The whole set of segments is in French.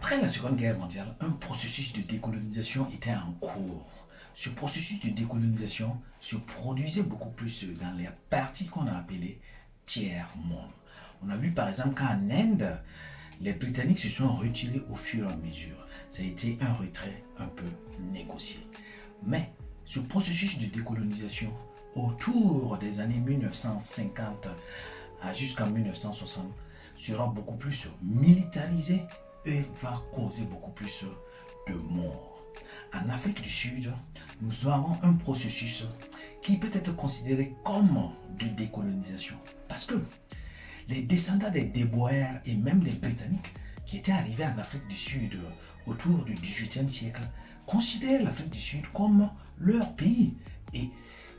Après la Seconde Guerre mondiale, un processus de décolonisation était en cours. Ce processus de décolonisation se produisait beaucoup plus dans les parties qu'on a appelées tiers-monde. On a vu par exemple qu'en Inde, les Britanniques se sont retirés au fur et à mesure. Ça a été un retrait un peu négocié. Mais ce processus de décolonisation, autour des années 1950 jusqu'en 1960, sera beaucoup plus militarisé et va causer beaucoup plus de morts. En Afrique du Sud, nous avons un processus qui peut être considéré comme de décolonisation. Parce que les descendants des Déboers et même des Britanniques qui étaient arrivés en Afrique du Sud autour du XVIIIe siècle considèrent l'Afrique du Sud comme leur pays. Et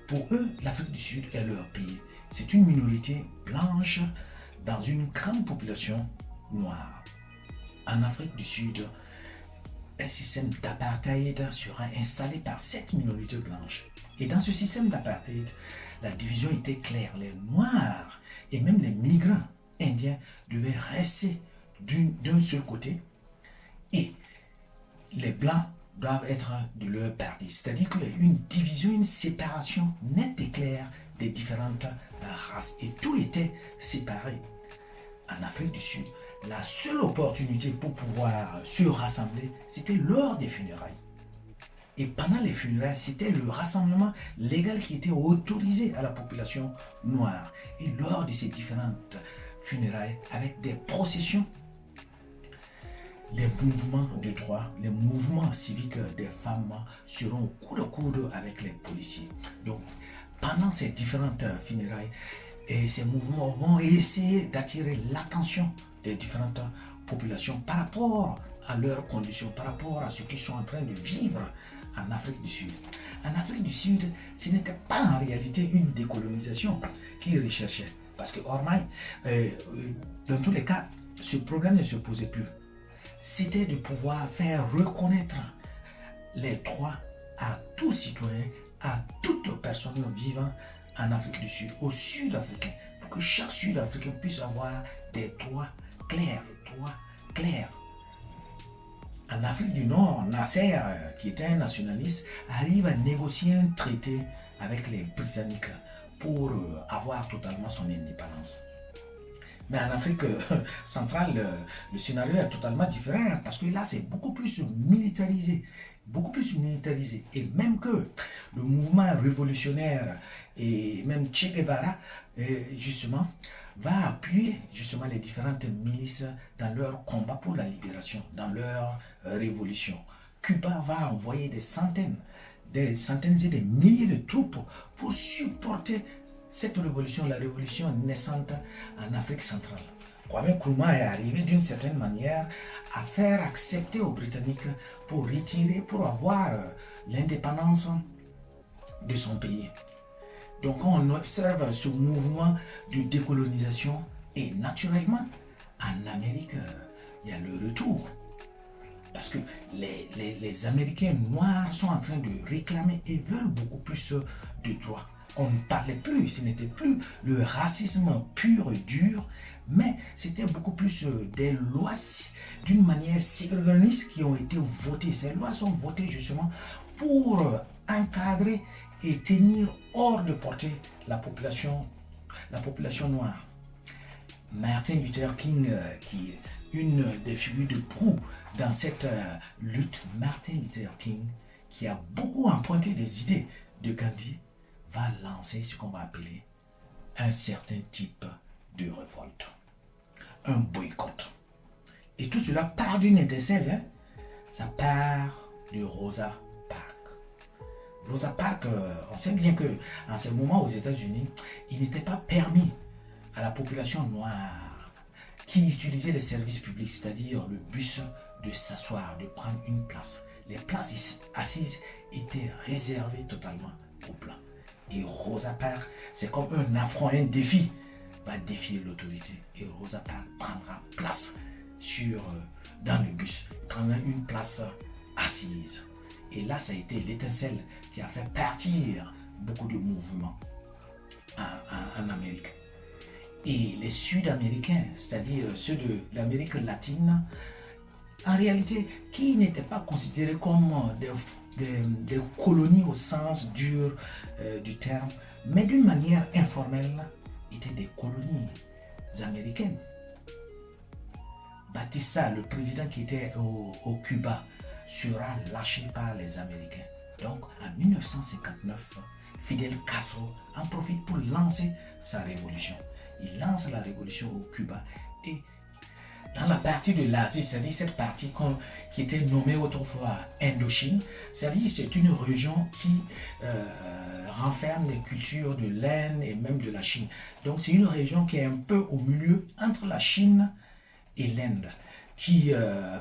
pour eux, l'Afrique du Sud est leur pays. C'est une minorité blanche dans une grande population noire. En Afrique du Sud, un système d'apartheid sera installé par cette minorité blanche. Et dans ce système d'apartheid, la division était claire. Les Noirs et même les migrants indiens devaient rester d'un seul côté et les Blancs doivent être de leur parti. C'est-à-dire qu'il y a une division, une séparation nette et claire des différentes races. Et tout était séparé. En Afrique du Sud, la seule opportunité pour pouvoir se rassembler, c'était lors des funérailles. Et pendant les funérailles, c'était le rassemblement légal qui était autorisé à la population noire. Et lors de ces différentes funérailles, avec des processions, les mouvements de droit, les mouvements civiques des femmes seront au coude à coude avec les policiers. Donc, pendant ces différentes funérailles, ces mouvements vont essayer d'attirer l'attention des différentes populations par rapport à leurs conditions, par rapport à ce qu'ils sont en train de vivre en Afrique du Sud. En Afrique du Sud, ce n'était pas en réalité une décolonisation qu'ils recherchaient. Parce que Ormai, dans tous les cas, ce problème ne se posait plus. C'était de pouvoir faire reconnaître les droits à tout citoyen, à toute personne vivant en Afrique du Sud, aux Sud-Africains, pour que chaque Sud-Africain puisse avoir des droits clairs, En Afrique du Nord, Nasser, qui était un nationaliste, arrive à négocier un traité avec les Britanniques pour avoir totalement son indépendance. Mais en Afrique centrale, le scénario est totalement différent parce que là, c'est beaucoup plus militarisé. Beaucoup plus militarisé. Et même que le mouvement révolutionnaire et même Che Guevara, justement, va appuyer justement les différentes milices dans leur combat pour la libération, dans leur révolution. Cuba va envoyer des centaines et des milliers de troupes pour supporter cette révolution, la révolution naissante en Afrique centrale. Kwame Nkrumah est arrivé d'une certaine manière à faire accepter aux Britanniques pour retirer, pour avoir l'indépendance de son pays. Donc on observe ce mouvement de décolonisation et naturellement, en Amérique, il y a le retour. Parce que les Américains noirs sont en train de réclamer et veulent beaucoup plus de droits. On ne parlait plus, ce n'était plus le racisme pur et dur, mais c'était beaucoup plus des lois d'une manière ségrégationniste qui ont été votées. Ces lois sont votées justement pour encadrer et tenir hors de portée la population noire. Martin Luther King, qui est une des figures de proue dans cette lutte, Martin Luther King, qui a beaucoup emprunté des idées de Gandhi, va lancer ce qu'on va appeler un certain type de révolte, un boycott. Et tout cela part d'une étincelle, hein? Ça part de Rosa Parks. Rosa Parks, on sait bien que en ce moment aux États-Unis, il n'était pas permis à la population noire qui utilisait les services publics, c'est-à-dire le bus, de s'asseoir, de prendre une place. Les places assises étaient réservées totalement aux Blancs. Et Rosa Parks, c'est comme un affront, un défi, va défier l'autorité. Et Rosa Parks prendra place dans le bus, prendra une place assise. Et là, ça a été l'étincelle qui a fait partir beaucoup de mouvements en Amérique. Et les Sud-Américains, c'est-à-dire ceux de l'Amérique latine, en réalité, qui n'étaient pas considérés comme des colonies au sens dur du terme, mais d'une manière informelle, étaient des colonies américaines. Batista, le président qui était au Cuba, sera lâché par les Américains. Donc, en 1959, Fidel Castro en profite pour lancer sa révolution. Il lance la révolution au Cuba et dans la partie de l'Asie, c'est-à-dire cette partie qui était nommée autrefois Indochine, c'est-à-dire c'est une région qui renferme des cultures de l'Inde et même de la Chine. Donc c'est une région qui est un peu au milieu entre la Chine et l'Inde, qui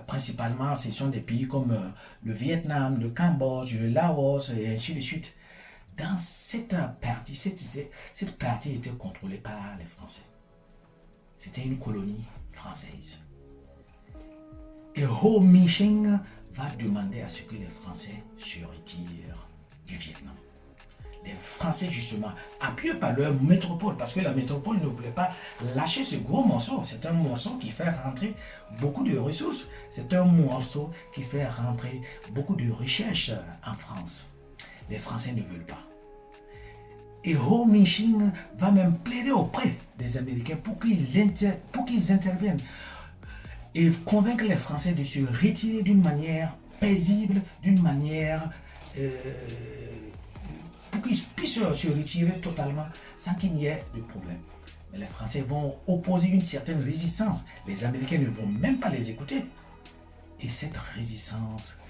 principalement ce sont des pays comme le Vietnam, le Cambodge, le Laos et ainsi de suite. Dans cette partie, cette partie était contrôlée par les Français. C'était une colonie française. Et Ho Chi Minh va demander à ce que les Français se retirent du Vietnam. Les Français, justement, appuyés par leur métropole, parce que la métropole ne voulait pas lâcher ce gros morceau. C'est un morceau qui fait rentrer beaucoup de ressources. C'est un morceau qui fait rentrer beaucoup de richesses en France. Les Français ne veulent pas. Et Ho Chi Minh va même plaider auprès des Américains pour qu'ils interviennent et convaincre les Français de se retirer d'une manière paisible, d'une manière pour qu'ils puissent se retirer totalement sans qu'il n'y ait de problème. Mais les Français vont opposer une certaine résistance. Les Américains ne vont même pas les écouter. Et cette résistance,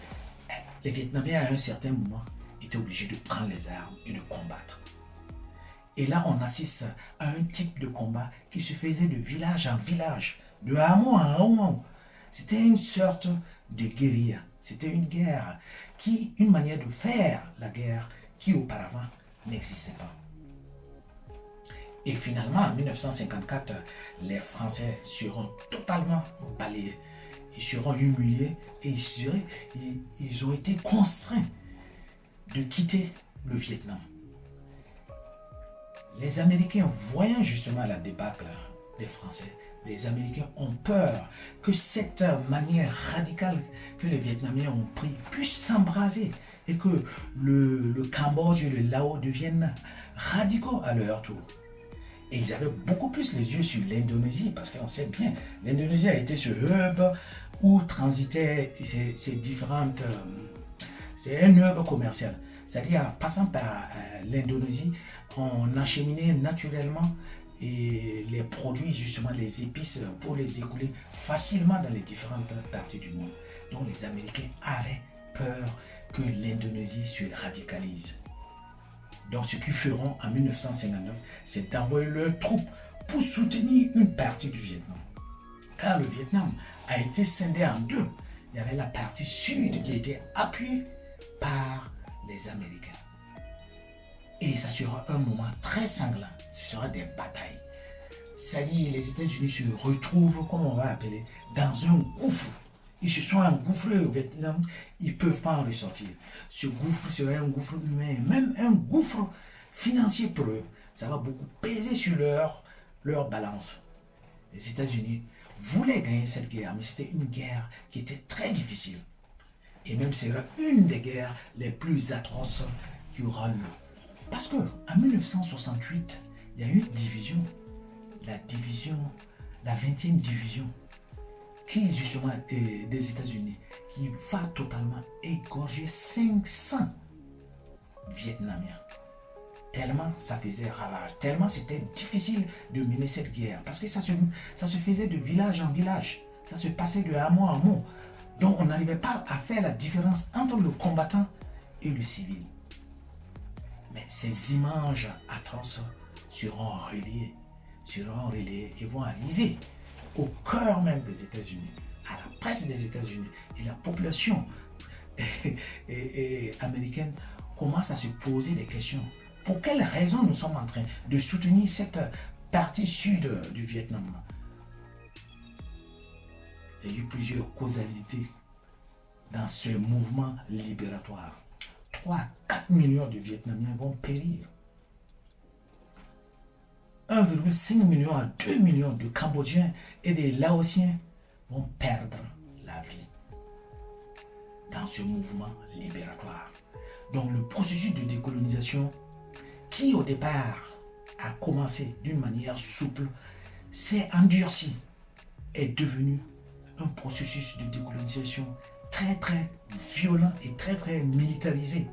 les Vietnamiens à un certain moment étaient obligés de prendre les armes et de combattre. Et là, on assiste à un type de combat qui se faisait de village en village, de hameau en hameau. C'était une sorte de guérilla. C'était une guerre une manière de faire la guerre qui auparavant n'existait pas. Et finalement, en 1954, les Français seront totalement balayés. Ils seront humiliés et ils ont été contraints de quitter le Vietnam. Les Américains, voyant justement la débâcle des Français, les Américains ont peur que cette manière radicale que les Vietnamiens ont pris puisse s'embraser et que le Cambodge et le Laos deviennent radicaux à leur tour. Et ils avaient beaucoup plus les yeux sur l'Indonésie parce qu'on sait bien, l'Indonésie a été ce hub où transitaient ces différentes... c'est un hub commercial. C'est-à-dire, en passant par l'Indonésie, on acheminait naturellement les produits, justement les épices, pour les écouler facilement dans les différentes parties du monde. Donc les Américains avaient peur que l'Indonésie se radicalise. Donc ce qu'ils feront en 1959, c'est d'envoyer leurs troupes pour soutenir une partie du Vietnam. Car le Vietnam a été scindé en deux. Il y avait la partie sud qui était appuyée par les Américains. Et ça sera un moment très sanglant. Ce sera des batailles. C'est-à-dire les États-Unis se retrouvent, comme on va appeler, dans un gouffre. Ils se sont engouffrés au Vietnam, ils ne peuvent pas en ressortir. Ce gouffre serait un gouffre humain, même un gouffre financier pour eux. Ça va beaucoup peser sur leur balance. Les États-Unis voulaient gagner cette guerre, mais c'était une guerre qui était très difficile. Et même c'est une des guerres les plus atroces qui aura lieu. Parce qu'en 1968, il y a eu une division, la 20e division, qui justement est des États-Unis, qui va totalement égorger 500 Vietnamiens. Tellement ça faisait ravage, tellement c'était difficile de mener cette guerre, parce que ça se faisait de village en village, ça se passait de hameau en hameau. Donc on n'arrivait pas à faire la différence entre le combattant et le civil. Mais ces images atroces seront relayées et vont arriver au cœur même des États-Unis, à la presse des États-Unis, et la population américaine commence à se poser des questions. Pour quelles raisons nous sommes en train de soutenir cette partie sud du Vietnam? Il y a eu plusieurs causalités dans ce mouvement libératoire. 3 à 4 millions de Vietnamiens vont périr. 1,5 million à 2 millions de Cambodgiens et des Laotiens vont perdre la vie. ce mouvement libératoire. Donc le processus de décolonisation, qui au départ a commencé d'une manière souple, s'est endurci, est devenu un processus de décolonisation très très violent et très très militarisé.